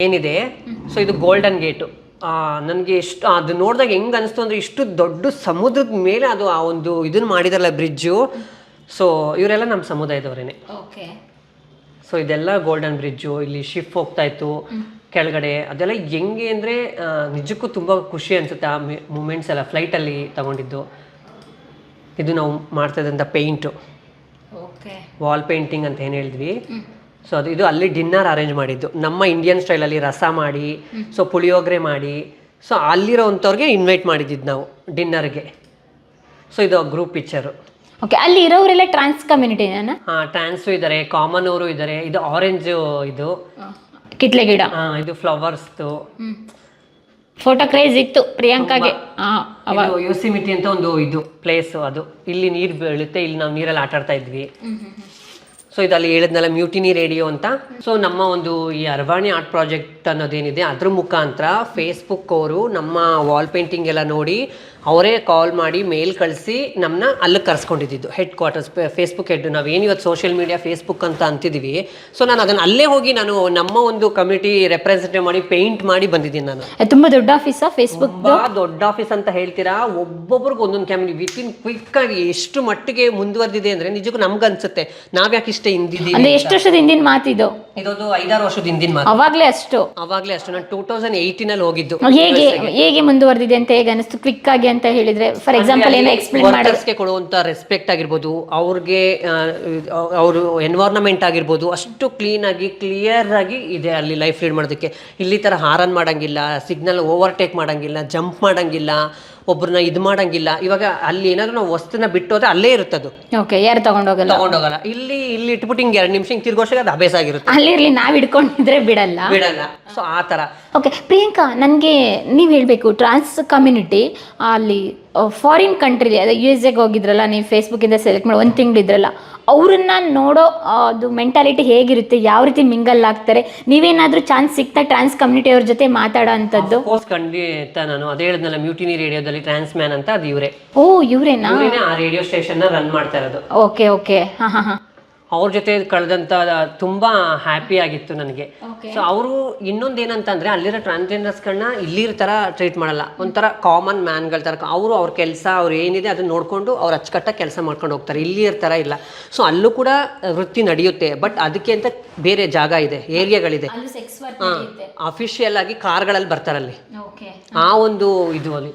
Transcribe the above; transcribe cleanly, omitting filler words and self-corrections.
ಏನಿದೆ. ಸೊ ಇದು golden gate. ನನಗೆ ಎಷ್ಟು ಅದು ನೋಡಿದಾಗ ಹೆಂಗೆ ಅನಿಸ್ತು ಅಂದರೆ, ಇಷ್ಟು ದೊಡ್ಡ ಸಮುದ್ರದ ಮೇಲೆ ಅದು ಆ ಒಂದು ಇದನ್ನು ಮಾಡಿದಾರಲ್ಲ ಬ್ರಿಡ್ಜು. ಸೊ ಇವರೆಲ್ಲ ನಮ್ಮ ಸಮುದಾಯದವರೇನೆ. ಓಕೆ. ಸೊ ಇದೆಲ್ಲ ಗೋಲ್ಡನ್ ಬ್ರಿಡ್ಜು. ಇಲ್ಲಿ ಶಿಪ್ ಹೋಗ್ತಾ ಇತ್ತು ಕೆಳಗಡೆ. ಅದೆಲ್ಲ ಹೆಂಗೆ ಅಂದರೆ ನಿಜಕ್ಕೂ ತುಂಬ ಖುಷಿ ಅನಿಸುತ್ತೆ ಆ ಮೂಮೆಂಟ್ಸ್ ಎಲ್ಲ. ಫ್ಲೈಟಲ್ಲಿ ತಗೊಂಡಿದ್ದು ಇದು ನಾವು ಮಾಡ್ತಾ ಇದ್ದಂಥ ಪೇಂಟು, ಓಕೆ, ವಾಲ್ ಪೇಂಟಿಂಗ್ ಅಂತ ಏನು ಹೇಳಿದ್ವಿ. ಸೊ ಅದು ಇದು ಅಲ್ಲಿ ಡಿನ್ನರ್ ಅರೇಂಜ್ ಮಾಡಿದ್ದು ನಮ್ಮ ಇಂಡಿಯನ್ ಸ್ಟೈಲಲ್ಲಿ. ರಸ ಮಾಡಿ, ಸೊ ಪುಳಿಯೋಗರೆ ಮಾಡಿ, ಸೊ ಅಲ್ಲಿರೋವಂಥವ್ರಿಗೆ ಇನ್ವೈಟ್ ಮಾಡಿದ್ದು ನಾವು ಡಿನ್ನರ್ಗೆ. ಸೊ ಇದು ಗ್ರೂಪ್ ಪಿಕ್ಚರು. ಓಕೆ. ಅಲ್ಲಿ ಇರೋರೆಲ್ಲ ಟ್ರಾನ್ಸ್ ಕಮ್ಯುನಿಟಿನ? ಹಾಂ, ಟ್ರಾನ್ಸು ಇದ್ದಾರೆ, ಕಾಮನ್ ಅವರು ಇದ್ದಾರೆ. ಇದು ಆರೆಂಜ್, ಇದು ಕಿತ್ಲೆ ಗಿಡ, ಇದು ಫ್ಲವರ್ಸ್ದು. ಫೋಟೋ ಕ್ರೇಜ್ ಇತ್ತು ಪ್ರಿಯಾಂಕಾಗೆ. ಯೋಸಿಮಿಟಿ ಅಂತ ಒಂದು ಇದು ಪ್ಲೇಸ್. ಅದು ಇಲ್ಲಿ ನೀರು ಬೀಳುತ್ತೆ, ಇಲ್ಲಿ ನಾವು ನೀರಲ್ಲಿ ಆಟ ಆಡ್ತಾ ಇದ್ವಿ. ಸೊ ಇದು ಅಲ್ಲಿ ಹೇಳಿದ್ನಲ್ಲ ಮ್ಯೂಟಿನಿ ರೇಡಿಯೋ ಅಂತ. ಸೊ ನಮ್ಮ ಒಂದು ಈ ಅರ್ವಾಣಿ ಆರ್ಟ್ ಪ್ರಾಜೆಕ್ಟ್ ಅನ್ನೋದೇನಿದೆ ಅದ್ರ ಮುಖಾಂತರ ಫೇಸ್ಬುಕ್ ಅವರು ನಮ್ಮ ವಾಲ್ ಪೇಂಟಿಂಗ್ ಎಲ್ಲ ನೋಡಿ ಅವರೇ ಕಾಲ್ ಮಾಡಿ ಮೇಲ್ ಕಳಿಸಿ ನಮ್ಮನ್ನ ಅಲ್ಲಿಗೆ ಕರ್ಸ್ಕೊಂಡಿದ್ದು. Headquarters, Facebook head. ನಾವೇನು ಇವತ್ತು ಸೋಷಿಯಲ್ ಮೀಡಿಯಾ ಫೇಸ್ಬುಕ್ ಅಂತ ಅಂತಿದ್ದೀವಿ. ಸೊ ನಾನು ಅದನ್ನು ಅಲ್ಲೇ ಹೋಗಿ ನಾನು ನಮ್ಮ ಒಂದು ಕಮ್ಯುನಿಟಿ ರೆಪ್ರೆಸೆಂಟೇಟಿವ್ ಮಾಡಿ ಪೇಂಟ್ ಮಾಡಿ ಬಂದಿದ್ದೀನಿ. ನಾನು ತುಂಬ ದೊಡ್ಡ ಆಫೀಸಾ ಫೇಸ್ಬುಕ್? ದೊಡ್ಡ ಆಫೀಸ್ ಅಂತ ಹೇಳ್ತೀರಾ, ಒಬ್ಬೊಬ್ರಿಗೆ ಒಂದೊಂದು ಕ್ಯಾಮಿನಿ ವಿತಿನ್ ಕ್ವಿಕ್ ಆಗಿ ಎಷ್ಟು ಮಟ್ಟಿಗೆ ಮುಂದುವರೆದಿದೆ ಅಂದರೆ ನಿಜಕ್ಕೂ ನಮ್ಗೆ ಅನ್ಸುತ್ತೆ ನಾವ್ಯಾಕೆ ಇಷ್ಟೇ ಹಿಂದಿದ್ದೀವಿ. ಅಂದ್ರೆ ಎಷ್ಟು ವರ್ಷದ ಹಿಂದಿನ ಮಾತಿದು? ಇದೊಂದು 5-6 ವರ್ಷದ ಹಿಂದಿನ ಮಾತು. ಅವಾಗ್ಲೇ ಅಷ್ಟು ನಾನು 2018 ಹೋಗಿದ್ದು. ಹೇಗೆ ಮುಂದುವರೆದಿದೆ ಅಂತ ಹೇಗೆ ಅನಿಸ್ತು ಕ್ವಿಕ್ ಆಗಿ ಅಂತ ಹೇಳಿದ್ರೆ? ಫಾರ್ ಎಕ್ಸಾಂಪಲ್ ಏನೋ ಎಕ್ಸ್ಪ್ಲೇನ್ ಮಾಡೋದಕ್ಕೆ ಕೊಡುವಂತ ರೆಸ್ಪೆಕ್ಟ್ ಆಗಿರ್ಬೋದು, ಅವ್ರಿಗೆ ಅವರು ಎನ್ವೈರನ್ಮೆಂಟ್ ಆಗಿರ್ಬೋದು, ಅಷ್ಟು ಕ್ಲೀನ್ ಆಗಿ ಕ್ಲಿಯರ್ ಆಗಿ ಇದೆ ಅಲ್ಲಿ ಲೈಫ್ ಲೀಡ್ ಮಾಡೋದಕ್ಕೆ. ಇಲ್ಲಿ ತರ ಹಾರನ್ ಮಾಡಂಗಿಲ್ಲ, ಸಿಗ್ನಲ್ ಓವರ್ಟೇಕ್ ಮಾಡಂಗಿಲ್ಲ, ಜಂಪ್ ಮಾಡಂಗಿಲ್ಲ, ಒಬ್ರನ್ನ ಇದು ಮಾಡಂಗಿಲ್ಲ. ಇವಾಗ ಅಲ್ಲಿ ಏನಾದ್ರು ನಾವು ವಸ್ತುನ ಬಿಟ್ಟು ಹೋದ್ರೆ ಅಲ್ಲೇ ಇರುತ್ತದು. ಓಕೆ, ಯಾರು ತಗೊಂಡೋಗಲ್ಲ. ಇಲ್ಲಿ ಇಟ್ಬಿಟ್ಟು ಹಿಂಗೆ 2 ನಿಮಿಷ ತಿರ್ಗೋಷ್ಟಾಗ ಅದು ಅಭ್ಯಾಸ ಆಗಿರುತ್ತೆ. ಅಲ್ಲಿ ಇರ್ಲಿ, ನಾವ್ ಇಟ್ಕೊಂಡಿದ್ರೆ ಬಿಡಲ್ಲ. ಸೊ ಆ ತರ. ಓಕೆ ಪ್ರಿಯಾಂಕಾ, ನನಗೆ ನೀವು ಹೇಳಬೇಕು, ಟ್ರಾನ್ಸ್ ಕಮ್ಯುನಿಟಿ ಅಲ್ಲಿ ಫಾರಿನ್ ಕಂಟ್ರಿ, ಅದೇ USA ಹೋಗಿದ್ರಲ್ಲ ನೀವು, ಫೇಸ್ಬುಕ್ಕಿಂದ ಸೆಲೆಕ್ಟ್ ಮಾಡಿ 1 ತಿಂಗಳು ಇದ್ರಲ್ಲ, ಅವ್ರನ್ನ ನೋಡೋ ಅದು ಮೆಂಟಾಲಿಟಿ ಹೇಗಿರುತ್ತೆ, ಯಾವ ರೀತಿ ಮಿಂಗಲ್ ಆಗ್ತಾರೆ? ನೀವೇನಾದ್ರೂ ಚಾನ್ಸ್ ಸಿಗ್ತಾ ಟ್ರಾನ್ಸ್ ಕಮ್ಯುನಿಟಿ ಅವ್ರ ಜೊತೆ ಮಾತಾಡೋ ಅಂಥದ್ದು? ಖಂಡಿತ. ನಾನು ಅದೇ ಹೇಳಿದ್ನಲ್ಲ ಮ್ಯೂಟಿನಿ ರೇಡಿಯೋದಲ್ಲಿ ಟ್ರಾನ್ಸ್ ಮ್ಯಾನ್ ಅಂತ, ಅದು ಇವರೇ. ಓ, ಇವರೇನಾ? ಆ ರೇಡಿಯೋ ಸ್ಟೇಷನ್ ರನ್ ಮಾಡ್ತಾ ಇರೋದು. Okay okay. ಹಾಂ ಹಾಂ ಹಾಂ. ಅವ್ರ ಜೊತೆ ಕಳೆದಂತ ತುಂಬಾ ಹ್ಯಾಪಿ ಆಗಿತ್ತು ನನಗೆ. ಸೊ ಅವರು ಇನ್ನೊಂದೇನಂತಂದ್ರೆ ಅಲ್ಲಿರೋ ಟ್ರಾನ್ಸ್ಜೆಂಡರ್ಸ್ಗಳನ್ನ ಇಲ್ಲಿರೋ ತರ ಟ್ರೀಟ್ ಮಾಡಲ್ಲ, ಒಂಥರ ಕಾಮನ್ ಮ್ಯಾನ್ಗಳ ತರ. ಅವರು ಅವ್ರ ಕೆಲಸ ಅವ್ರು ಏನಿದೆ ಅದನ್ನ ನೋಡ್ಕೊಂಡು ಅವ್ರು ಅಚ್ಚುಕಟ್ಟಾಗಿ ಕೆಲಸ ಮಾಡ್ಕೊಂಡು ಹೋಗ್ತಾರೆ. ಇಲ್ಲಿ ಇರ್ತಾರ ಇಲ್ಲ. ಸೊ ಅಲ್ಲೂ ಕೂಡ ವೃತ್ತಿ ನಡೆಯುತ್ತೆ, ಬಟ್ ಅದಕ್ಕೆ ಅಂತ ಬೇರೆ ಜಾಗ ಇದೆ, ಏರಿಯಾಗಳಿದೆ. ಅಫಿಷಿಯಲ್ ಆಗಿ ಕಾರ್ಗಳಲ್ಲಿ ಬರ್ತಾರಲ್ಲಿ, ಆ ಒಂದು ಇದು ಅಲ್ಲಿ.